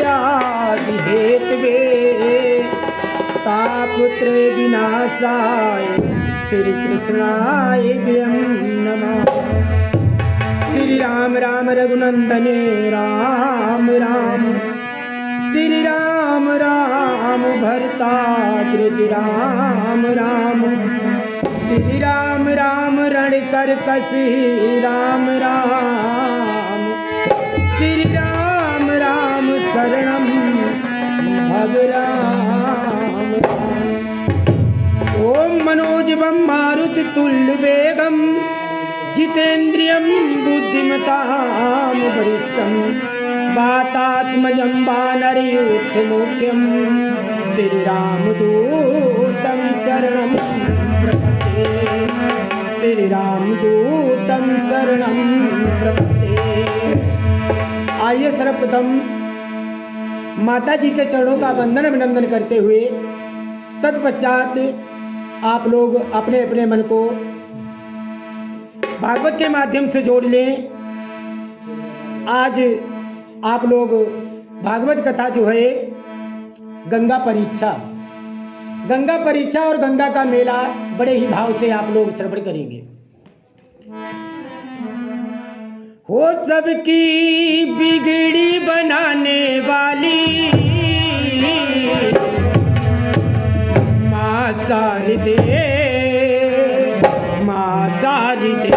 आदि हेतवे तापुत्र विनाशाय श्री कृष्णाय वयं नमः। श्री राम राम रघुनंदने राम राम, श्री राम राम भरताग्रज राम राम, श्री राम राम रणकरकसी राम राम, श्री राम राम शरणं भव राम राम। ओम मनोजवं मारुततुल्यवेगं जितेन्द्रियं बुद्धिमतां वरिष्ठं वातात्मजं वानरयूथमुख्यं श्रीरामदूतं शरणं प्रपद्ये, श्रीरामदूतं शरणं प्रपद्ये। आइए सर्वप्रथम माता जी के चरणों का वंदन अभिनंदन करते हुए तत्पश्चात आप लोग अपने अपने मन को भागवत के माध्यम से जोड़ लें। आज आप लोग भागवत कथा जो है गंगा परीक्षा और गंगा का मेला बड़े ही भाव से आप लोग श्रवण करेंगे। हो सबकी बिगड़ी बनाने वाली माँ शारदे, माँ शारदे।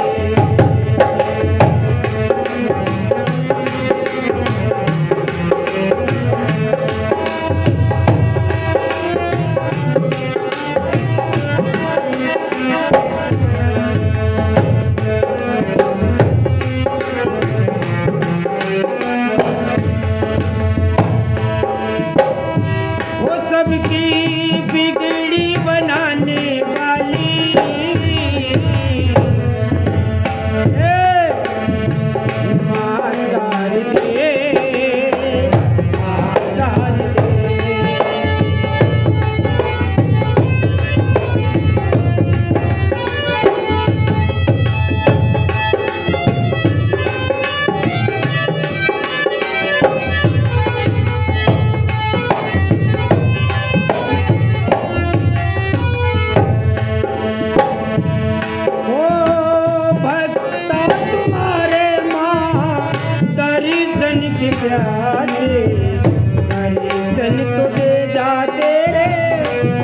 दर्शन तो दे जा तेरे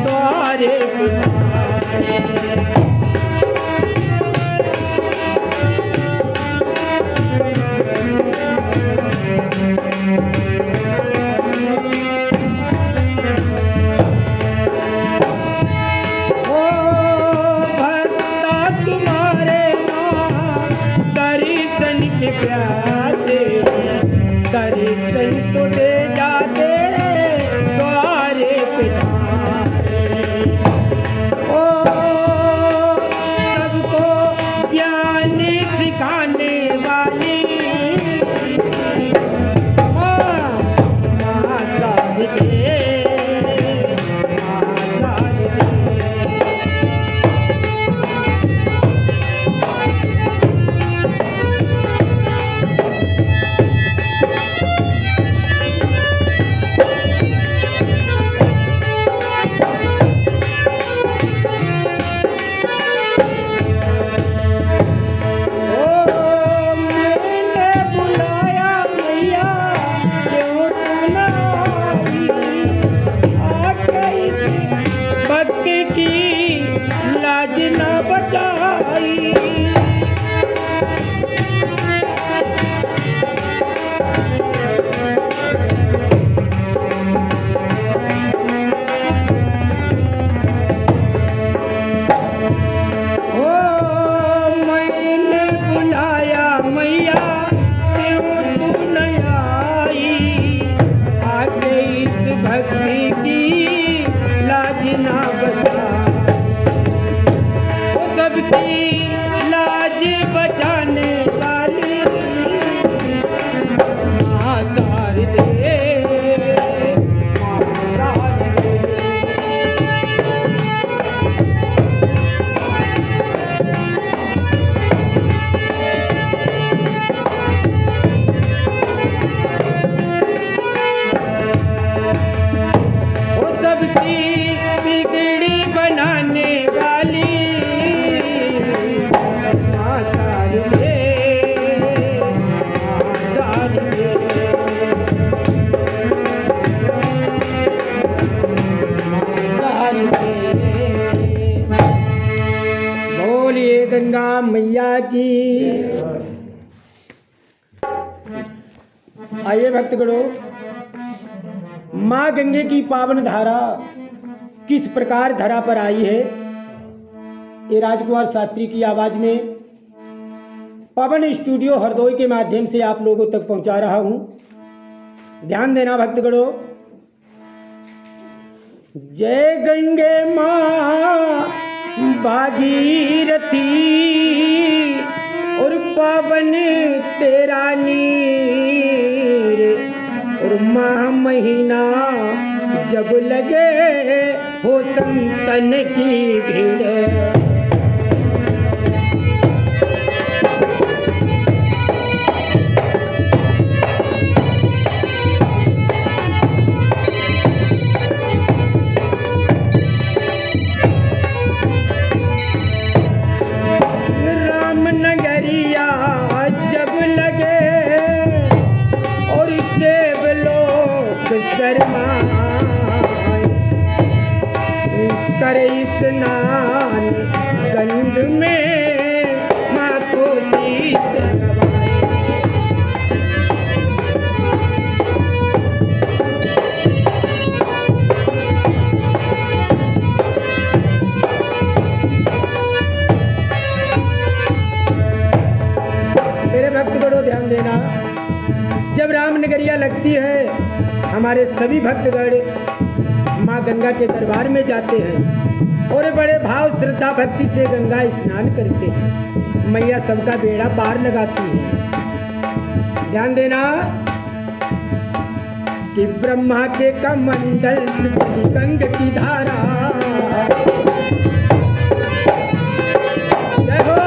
द्वारे ओ भक्ता तुम्हारे माँ दर्शन के प्यासे, दर्शन तो दे जा तेरे द्वारे पितारे। ओ सबको ज्ञान सिखाने वाली माँ शारदे, माँ शारदे। मैंने बुलाया मैया क्यों तू न आई, आइए भक्तगणों, माँ गंगे की पावन धारा किस प्रकार धरा पर आई है, ये राजकुमार शास्त्री की आवाज में पवन स्टूडियो हरदोई के माध्यम से आप लोगों तक पहुंचा रहा हूं। ध्यान देना भक्तगणों। जय गंगे माँ भागीरथी और पावन तेरा नीर, और माह महीना जब लगे हो संतन की भीड़। करे स्नान गंग में माँ को शीश नवाए। मेरे भक्तगणों ध्यान देना, जब रामनगरिया लगती है हमारे सभी भक्तगण माँ गंगा के दरबार में जाते हैं और बड़े भाव श्रद्धा भक्ति से गंगा स्नान करते हैं। मैया सबका बेड़ा पार लगाती है। ध्यान देना कि ब्रह्मा के कमंडल से चली गंग की धारा। जय हो।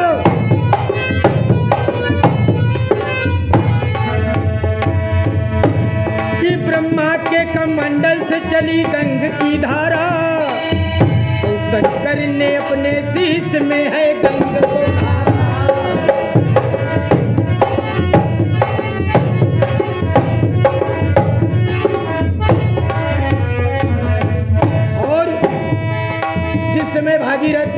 कि ब्रह्मा के कमंडल से चली गंग की धारा, तो शंकर ने अपने शीश में है गंग को धारा। और जिस समय भागीरथ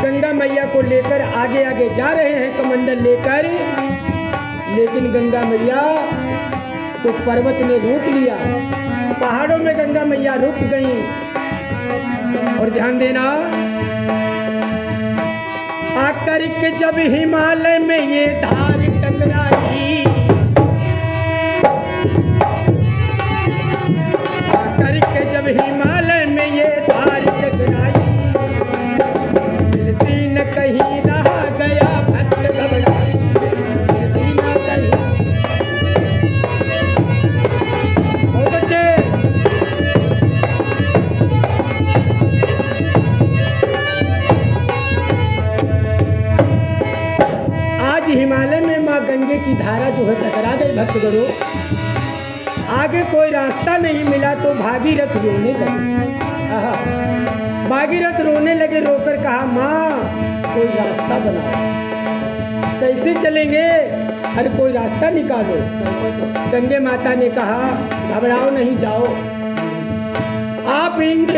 गंगा मैया को लेकर आगे आगे जा रहे हैं कमंडल लेकर, लेकिन गंगा मैया तो पर्वत ने रोक लिया। पहाड़ों में गंगा मैया रुक गई। और ध्यान देना, आकर के जब हिमालय में ये धार टकराई, आकर के जब हिमालय में ये धार टकराई, मिलती न कहीं रहा गया भक्त घबराई, मिलती न कहीं। हिमालय में माँ गंगे की धारा जो है टकरा गई भक्तगणों। आगे कोई रास्ता नहीं मिला तो भागीरथ रोने लगे। भागीरथ रोने लगे, रोकर कहा माँ कोई रास्ता बनाओ। कैसे चलेंगे? अरे कोई रास्ता निकालो। गंगे माता ने कहा घबराओ नहीं, जाओ आप इंद्र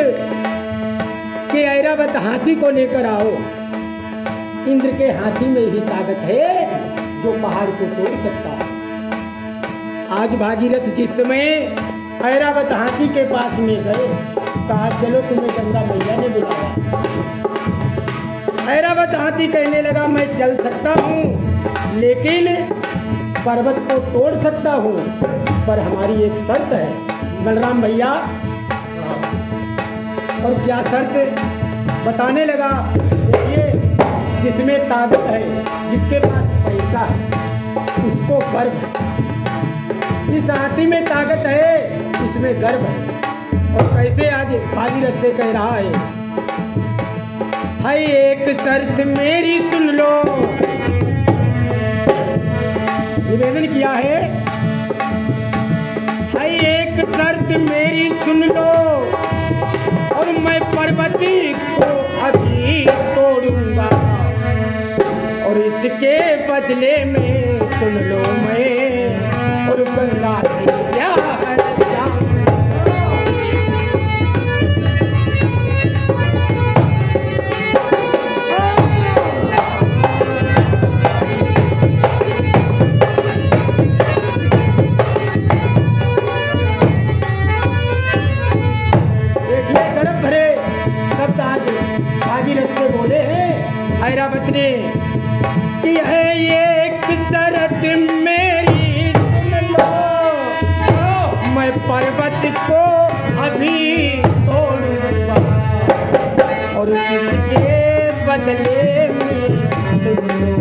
के ऐरावत हाथी को लेकर आओ। इंद्र के हाथी में ही ताकत है जो पहाड़ को तोड़ सकता है। आज भागीरथ जिस समय ऐरावत हाथी के पास में गए, कहा चलो तुम्हें गंगा मैया ने बुलाया। ऐरावत हाथी कहने लगा मैं चल सकता हूँ, लेकिन पर्वत को तोड़ सकता हूँ, पर हमारी एक शर्त है। बलराम भैया, और क्या शर्त? बताने लगा, देखिए जिसमें ताकत है, जिसके पास पैसा है, उसको गर्व है। इस हाथी में ताकत है, इसमें गर्व है। और कैसे आज भागीरथ से कह रहा है, हाय एक शर्त मेरी सुन लो। निवेदन किया है, हाय एक शर्त मेरी सुन लो, और मैं पर्वती को अभी तोड़ूंगा, और इसके बदले में सुन लो मैं और गंगा से प्यार जाऊंगा। ने कि है एक शरत मेरी सुन लो, मैं पर्वत को अभी तोड़ूंगा और इसके बदले में सुन लो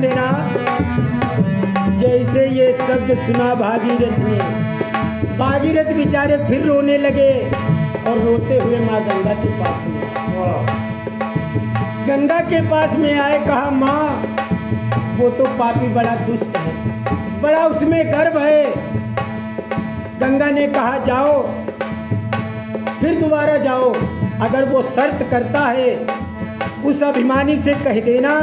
देना। जैसे ये शब्द सुना भागीरथ ने, भागीरथ बेचारे फिर रोने लगे और रोते हुए माँ गंगा के पास में, गंगा के पास में आए। कहा माँ वो तो पापी बड़ा दुष्ट है, बड़ा उसमें गर्व है। गंगा ने कहा जाओ, फिर दोबारा जाओ, अगर वो शर्त करता है उस अभिमानी से कह देना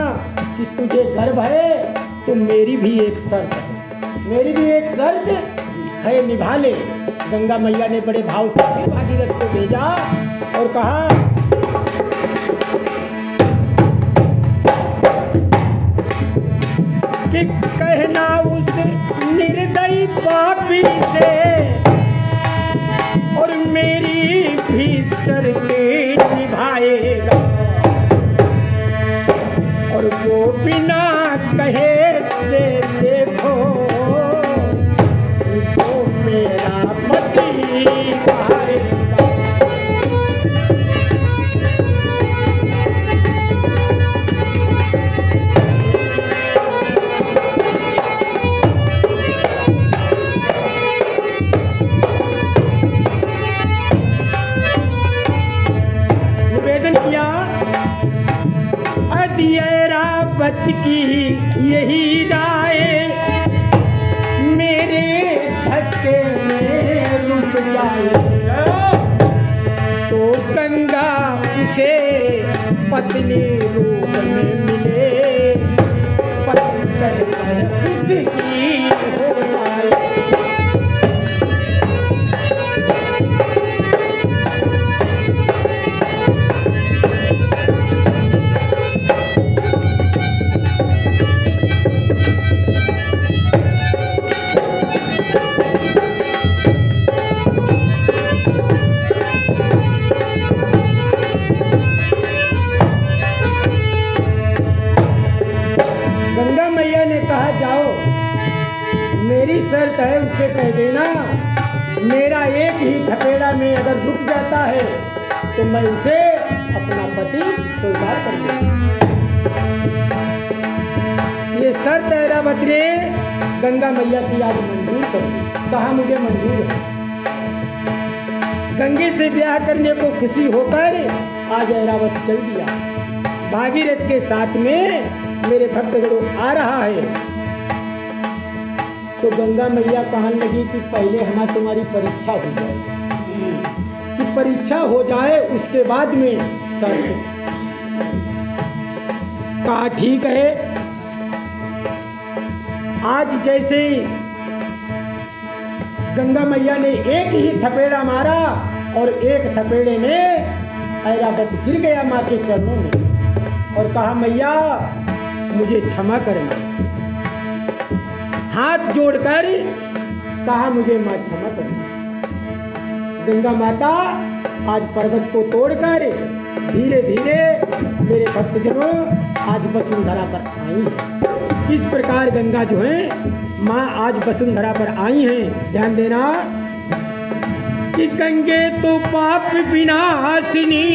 कि तुझे गर्व है तो मेरी भी एक शर्त है, मेरी भी एक शर्त है, निभा ले। गंगा मैया ने बड़े भाव से फिर भागीरथ को भेजा और कहा कि कहना उस निर्दयी पापी से और मेरी भी शर्तें निभाएगा और वो बिना कहे से देखो वो मेरा पति आएगा। निवेदन किया ऐरावत की यही राय मेरे धक्के में रुक जाए तो गंगा उसे पत्नी रूप में मिले, पत्नी कर उसकी हो जाए। गंगा मैया ने कहा जाओ, मेरी शर्त है उससे कह देना मेरा एक ही थपेड़ा में अगर रुक जाता है तो मैं उसे अपना पति स्वीकार कर लूंगा। ये शर्त ऐरावत ने गंगा मैया की आज मंजूर कर दी, कहा मुझे मंजूर है। गंगे से ब्याह करने को खुशी होकर आज ऐरावत चल दिया, भागीरथ के साथ में मेरे भक्तगणों आ रहा है। तो गंगा मैया कहने लगी कि पहले हमारी तुम्हारी परीक्षा हो जाए, कि परीक्षा हो जाए उसके बाद में शर्त। कहा ठीक है। आज जैसे गंगा मैया ने एक ही थपेड़ा मारा और एक थपेड़े में ऐरावत गिर गया माँ के चरणों में और कहा मैया मुझे क्षमा करना, हाथ जोड़कर कहा मुझे माँ क्षमा करना। गंगा माता आज पर्वत को तोड़कर धीरे धीरे मेरे भक्तजनों आज वसुंधरा पर आई है। इस प्रकार गंगा जो है माँ आज वसुंधरा पर आई हैं। ध्यान देना कि गंगे तो पाप विनाशिनी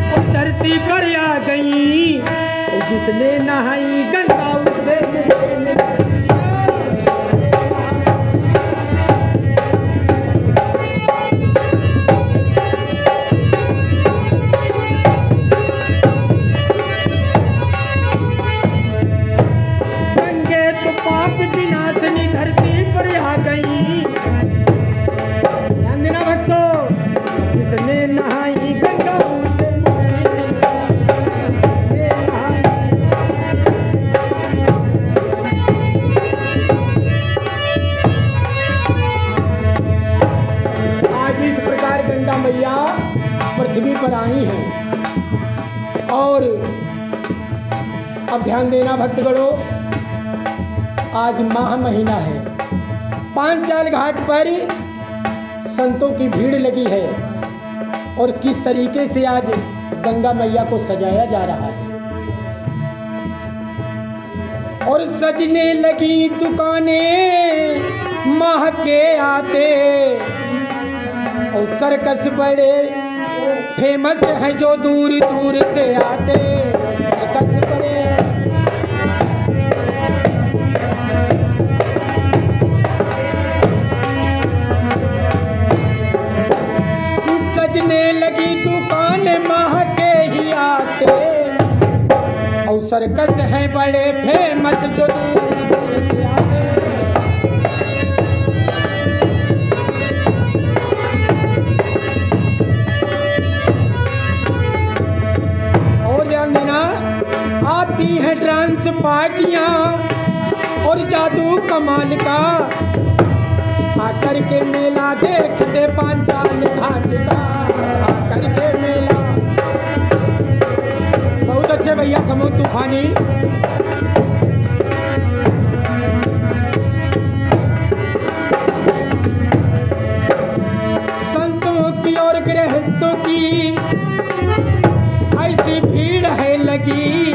और धरती पर आ गई, और जिसने नहाई गंगा उसे गंगे तो पाप विनाशिनी धरती पर आ गई। ध्यान देना भक्तों, जिसने नहाई गंगा उसे मैया पृथ्वी पर आई हैं। और अब ध्यान देना भक्तगणों, आज माह महीना है। पांचाल घाट पर संतों की भीड़ लगी है और किस तरीके से आज गंगा मैया को सजाया जा रहा है। और सजने लगी दुकानें माह के आते, और सर्कस बड़े फेमस है जो दूर दूर से आते। सर्कस बड़े सजने लगी दुकान माह के ही आते, और सर्कस है बड़े फेमस जो दूर दूर से आते। और ध्यान देना, आती है डांस पार्टियां और जादू कमाल का, आकर के मेला देखते पांचाल घाट का। आकर के मेला बहुत अच्छे भैया समूह तूफानी। संतों की और गृहस्थों की ऐसी भीड़ है लगी,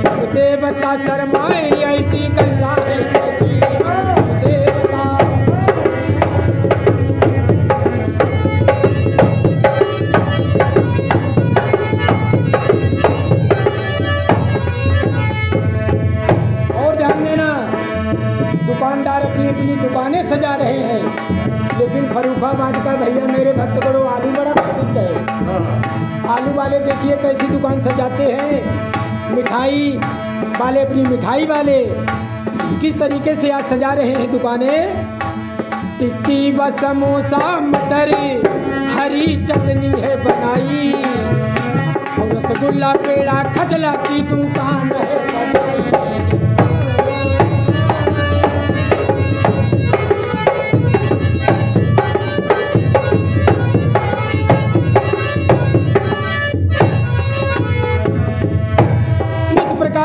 सब देवता शर्माए ऐसी गल्ला है सजी। दुकानदार अपनी अपनी दुकानें सजा रहे हैं, लेकिन फर्रुखाबाद का भैया मेरे भक्तगणों आलू बड़ा प्रसिद्ध है। आलू वाले देखिए कैसी दुकान सजाते हैं। मिठाई वाले अपनी मिठाई वाले किस तरीके से आज सजा रहे हैं दुकानें। टिक्की व समोसा मटर हरी चटनी है बनाई, और रसगुल्ला पेड़ा खजला की दुकान है सजाई।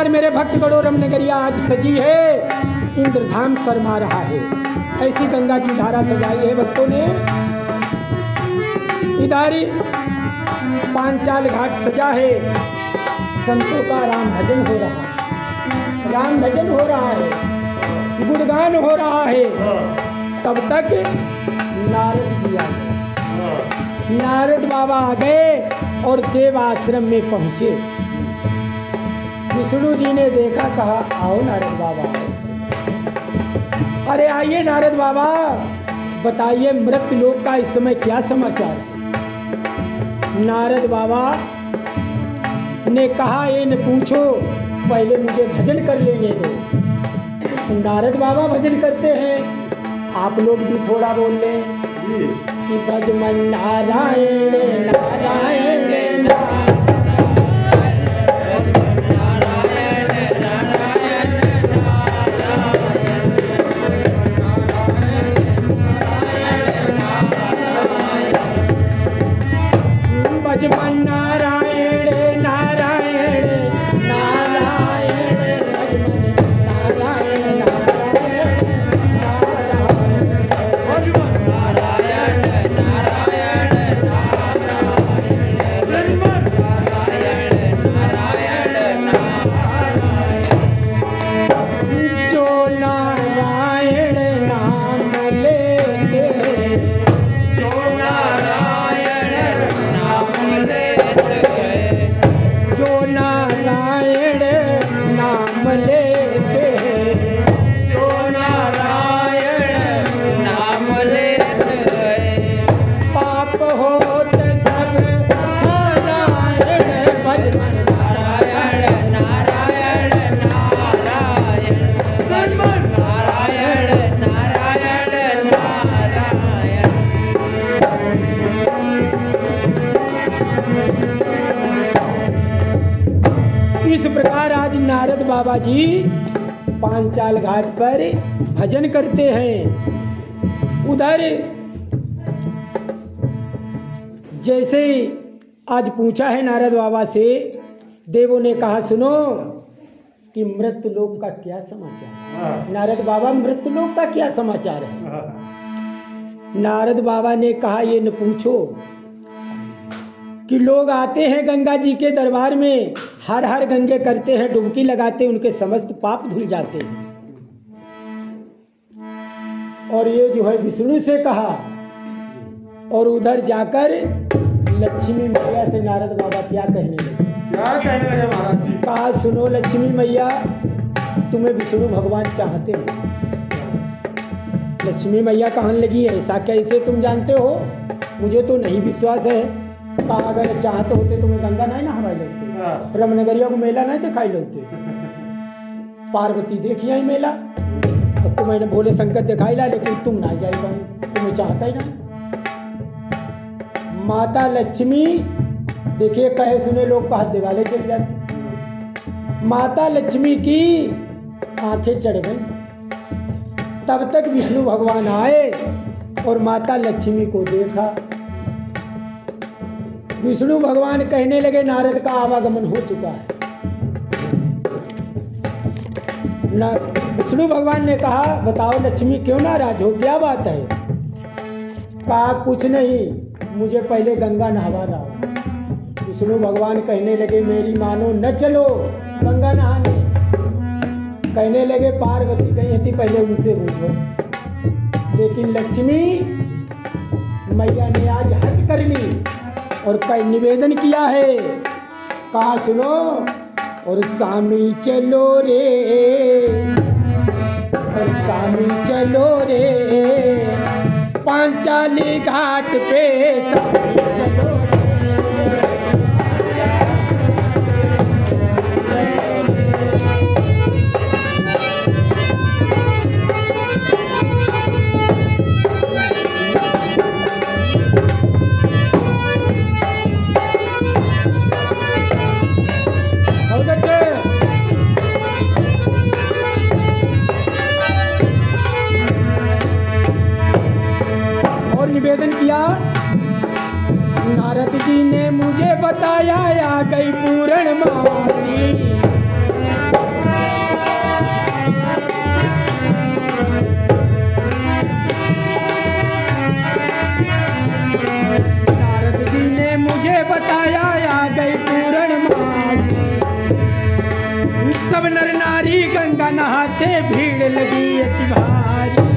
मेरे भक्तगणों रमनगरिया आज सजी है, इंद्रधाम शर्मा रहा है। ऐसी गंगा की धारा सजाई है भक्तों ने। इधर पांचाल घाट सजा है, संतों का राम भजन हो रहा है। राम भजन हो रहा है, गुणगान हो रहा है। तब तक नारद जी आ गए। नारद बाबा आ गए और देव आश्रम में पहुंचे। विष्णु जी ने देखा, कहा आओ नारद बाबा। अरे आइए नारद बाबा, बताइए मृत लोक का इस समय क्या समाचार। नारद बाबा ने कहा ये न पूछो, पहले मुझे भजन कर लेने दो। नारद बाबा भजन करते हैं, आप लोग भी थोड़ा बोल लें कि भजमन नारायण नारायण नारायण। भजमन नारायण नारायण नारायण, भजमन नारायण नारायण नारायण, भजमन नारायण नारायण नारायण, भजमन नारायण नारायण नारायण। जो नारायण नाम लेते, जो नारायण जो नारायण नाम लेते हैं, जो नारायण नाम लेते हैं, पाप होते सब नारायण, भजमन नारायण नारायण नारायण, भजमन नारायण नारायण नारायण। इस प्रकार आज नारद बाबा जी पांचाल घाट पर भजन करते हैं। उधर जैसे आज पूछा है नारद बाबा से, देवों ने कहा सुनो कि मृत्युलोक का क्या समाचार है। नारद बाबा मृत्युलोक का क्या समाचार है। नारद बाबा ने कहा ये न पूछो कि लोग आते हैं गंगा जी के दरबार में, हर हर गंगे करते हैं, डुबकी लगाते हैं, उनके समस्त पाप धुल जाते हैं। और ये जो है विष्णु से कहा, और उधर जाकर लक्ष्मी मैया से नारद बाबा क्या कहने लगे। क्या कहने लगे महाराज जी? कहा सुनो लक्ष्मी मैया, तुम्हें विष्णु भगवान चाहते हैं। लक्ष्मी मैया कहने लगी ऐसा कैसे तुम जानते हो, मुझे तो नहीं विश्वास है। कहा अगर चाहते होते तुम्हें गंगा नहीं नहवाई लगते, रमनगरिया को मेला नहीं दिखाई लगते, पार्वती देखी आई मेला, तो तुम्हें भोले शंकर दिखाई ला, लेकिन तुम ना जाए पाए, तुम्हें चाहता ही ना। माता लक्ष्मी देखिए कहे सुने लोग का हाथ दिवाले चल जाते। माता लक्ष्मी की आंखें चढ़ गई। तब तक विष्णु भगवान आए और माता लक्ष्मी को देखा। विष्णु भगवान कहने लगे नारद का आवागमन हो चुका है। विष्णु भगवान ने कहा बताओ लक्ष्मी क्यों नाराज हो, क्या बात है। कहा कुछ नहीं, मुझे पहले गंगा नहवा रहा। विष्णु भगवान कहने लगे मेरी मानो न चलो गंगा नहाने। कहने लगे पार्वती गई थी पहले उनसे पूछो। लेकिन लक्ष्मी मैया ने आज हट कर ली और कई निवेदन किया है। कहा सुनो और स्वामी चलो रे, और स्वामी चलो रे, पांचाली घाट पे स्वामी चलो रे। निवेदन किया नारद जी ने मुझे बताया आ गई पूर्णमासी। नारद जी ने मुझे बताया आ गई पूर्णमासी। सब नर नारी गंगा नहाते भीड़ लगी अति भारी।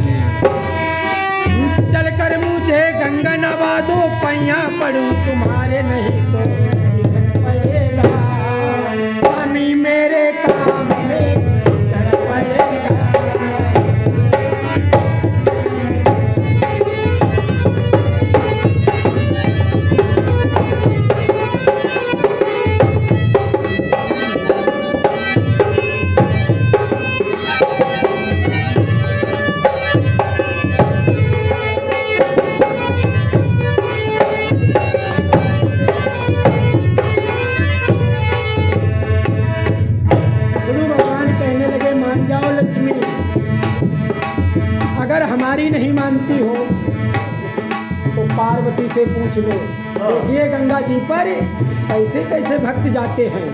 चलकर मुझे गंगा नवा दो, पैया पड़ूं तुम्हारे नहीं तो निधन पड़ेगा। स्वामी मेरे काम में निधन पड़ेगा। अगर हमारी नहीं मानती हो तो पार्वती से पूछ लो। देखिए गंगा जी पर कैसे कैसे भक्त जाते हैं।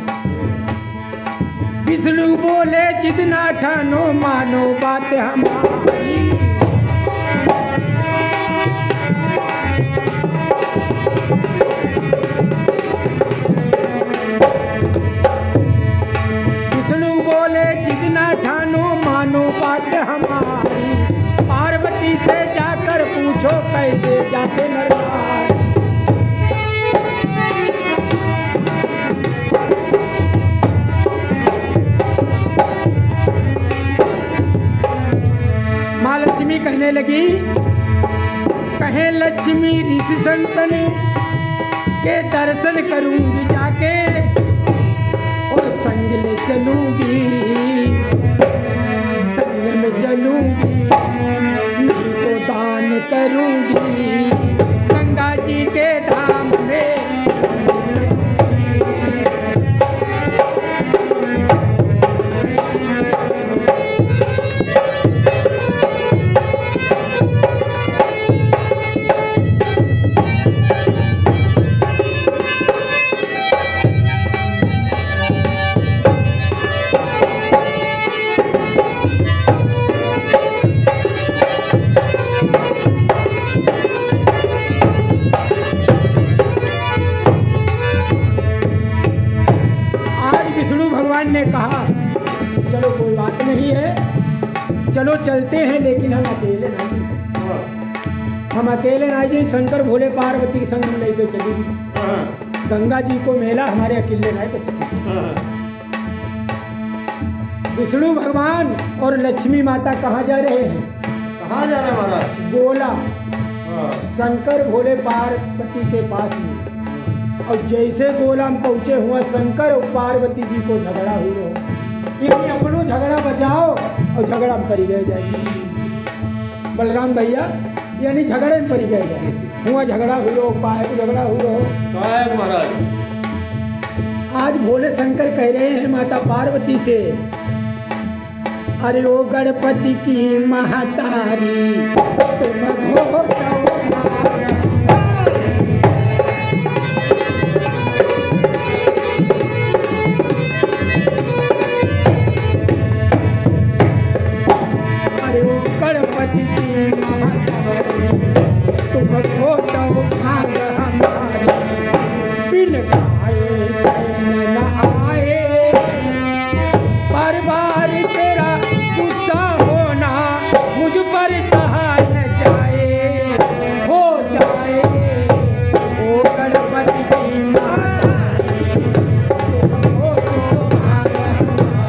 विष्णु बोले जितना ठानो मानो बात हमारी। विष्णु बोले जितना ठानो मानो बात हमारी। पार्वती से जाकर पूछो कैसे जाते नर नारी। माँ लक्ष्मी कहने लगी, कहे लक्ष्मी ऋषि संतन के दर्शन करूंगी जाके और संग ले चलूंगी, संग में चलूंगी, नहीं तो दान करूंगी गंगा जी के धाम में। कहा चलो कोई बात नहीं है, चलो चलते हैं, लेकिन हम अकेले नहीं, हाँ, हम अकेले नहीं जी, शंकर भोले पार्वती के संग में लेके चलेंगे। हाँ, गंगा जी को मेला हमारे अकेले नहीं बस सके। हाँ, विष्णु भगवान और लक्ष्मी माता कहाँ जा रहे हैं? कहाँ जा रहे महाराज? गोला हाँ, शंकर भोले पार्वती के पास में। और जैसे गोला में पहुंचे हुआ शंकर और पार्वती जी को झगड़ा हुआ, यानी अपनो झगड़ा बचाओ और झगड़ा में पड़ी गए जाएगी। बलराम भैया यानी झगड़े में पड़ी गए जाए हुआ, झगड़ा हुआ पाए झगड़ा हुआ। काय महाराज? आज भोले शंकर कह रहे हैं माता पार्वती से, अरे ओ गणपति की महतारी तुम घोटाओ गणपति की महतारी तुम घोटाओ भाग हमारी, बिन गाए चैन न आए, बार बार तेरा गुस्सा होना मुझ पर सहा न जाए, हो जाए ओ गणपति की महतारी तुम घोटो भाग हमारी।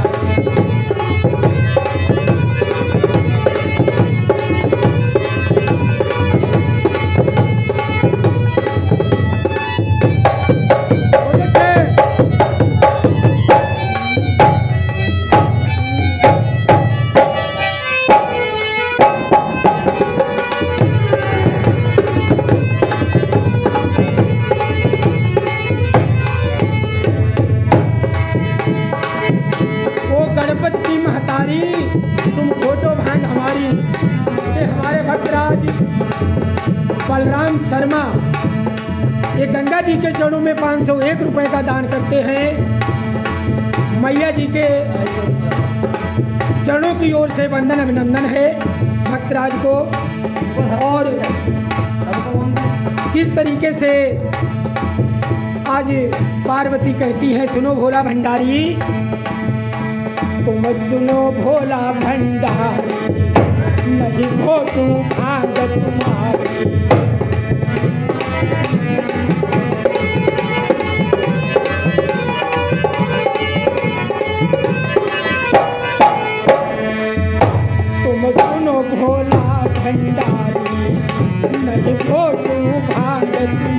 तुम खोटो भांग हमारी। ये हमारे भक्तराज बलराम शर्मा ये गंगा जी के चरणों में 501 रुपए का दान करते हैं। मैया जी के चरणों की ओर से वंदन अभिनंदन है भक्तराज को। और किस तरीके से आज पार्वती कहती है, सुनो भोला भंडारी, तुम सुनो भोला भंडारी, नहीं घोटू भांग तुम्हारी। तुम सुनो भोला भंडारी, नहीं घोटू भांग तुम्हारी।